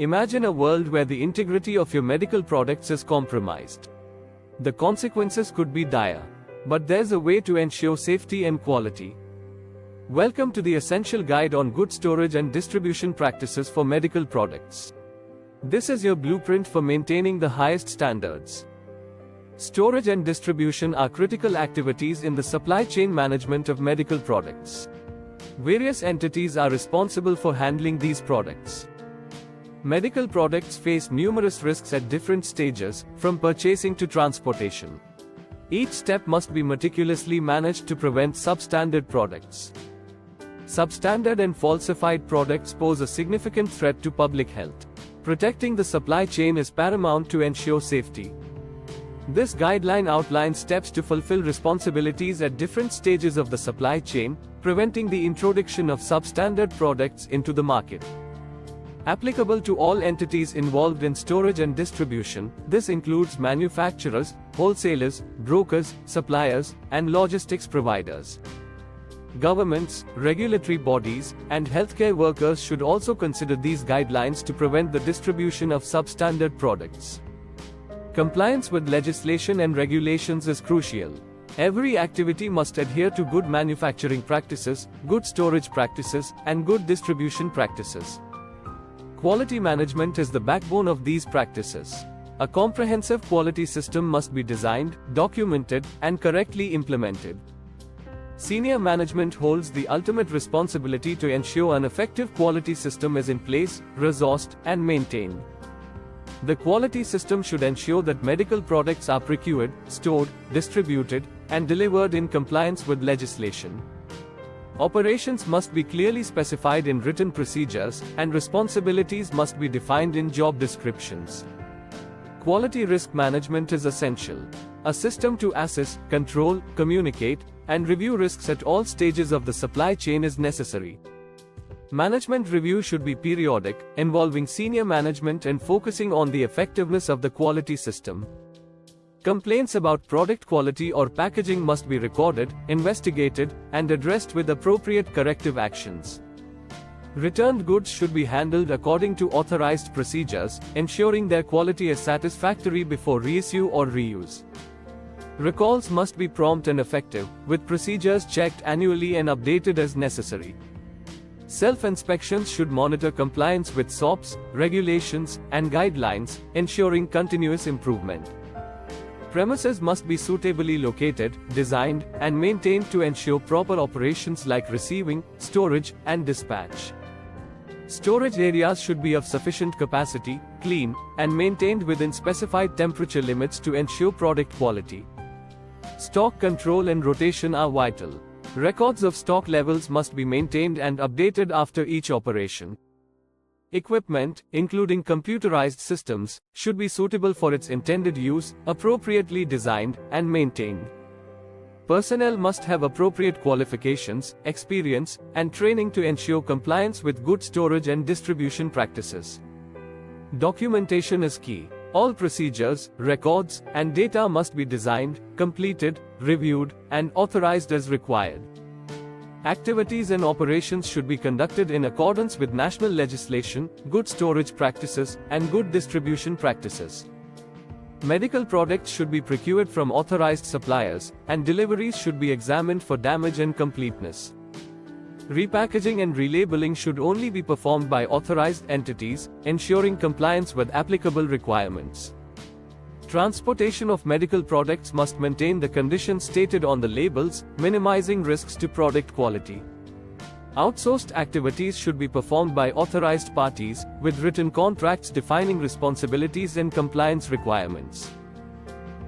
Imagine a world where the integrity of your medical products is compromised. The consequences could be dire. But there's a way to ensure safety and quality. Welcome to the Essential Guide on Good Storage and Distribution Practices for Medical Products. This is your blueprint for maintaining the highest standards. Storage and distribution are critical activities in the supply chain management of medical products. Various entities are responsible for handling these products. Medical products face numerous risks at different stages, from purchasing to transportation. Each step must be meticulously managed to prevent substandard products. Substandard and falsified products pose a significant threat to public health. Protecting the supply chain is paramount to ensure safety. This guideline outlines steps to fulfill responsibilities at different stages of the supply chain, preventing the introduction of substandard products into the market. Applicable to all entities involved in storage and distribution, this includes manufacturers, wholesalers, brokers, suppliers, and logistics providers. Governments, regulatory bodies, and healthcare workers should also consider these guidelines to prevent the distribution of substandard products. Compliance with legislation and regulations is crucial. Every activity must adhere to good manufacturing practices, good storage practices, and good distribution practices. Quality management is the backbone of these practices. A comprehensive quality system must be designed, documented, and correctly implemented. Senior management holds the ultimate responsibility to ensure an effective quality system is in place, resourced, and maintained. The quality system should ensure that medical products are procured, stored, distributed, and delivered in compliance with legislation. Operations must be clearly specified in written procedures, and responsibilities must be defined in job descriptions. Quality risk management is essential. A system to assess, control, communicate, and review risks at all stages of the supply chain is necessary. Management review should be periodic, involving senior management and focusing on the effectiveness of the quality system. Complaints about product quality or packaging must be recorded, investigated, and addressed with appropriate corrective actions. Returned goods should be handled according to authorized procedures, ensuring their quality is satisfactory before reissue or reuse. Recalls must be prompt and effective, with procedures checked annually and updated as necessary. Self-inspections should monitor compliance with SOPs, regulations, and guidelines, ensuring continuous improvement. Premises must be suitably located, designed, and maintained to ensure proper operations like receiving, storage, and dispatch. Storage areas should be of sufficient capacity, clean, and maintained within specified temperature limits to ensure product quality. Stock control and rotation are vital. Records of stock levels must be maintained and updated after each operation. Equipment, including computerized systems, should be suitable for its intended use, appropriately designed, and maintained. Personnel must have appropriate qualifications, experience, and training to ensure compliance with good storage and distribution practices. Documentation is key. All procedures, records, and data must be designed, completed, reviewed, and authorized as required. Activities and operations should be conducted in accordance with national legislation, good storage practices, and good distribution practices. Medical products should be procured from authorized suppliers, and deliveries should be examined for damage and completeness. Repackaging and relabeling should only be performed by authorized entities, ensuring compliance with applicable requirements. Transportation of medical products must maintain the conditions stated on the labels, minimizing risks to product quality. Outsourced activities should be performed by authorized parties, with written contracts defining responsibilities and compliance requirements.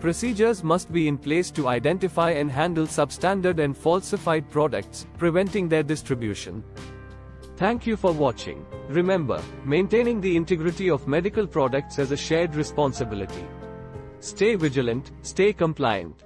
Procedures must be in place to identify and handle substandard and falsified products, preventing their distribution. Thank you for watching. Remember, maintaining the integrity of medical products is a shared responsibility. Stay vigilant, stay compliant.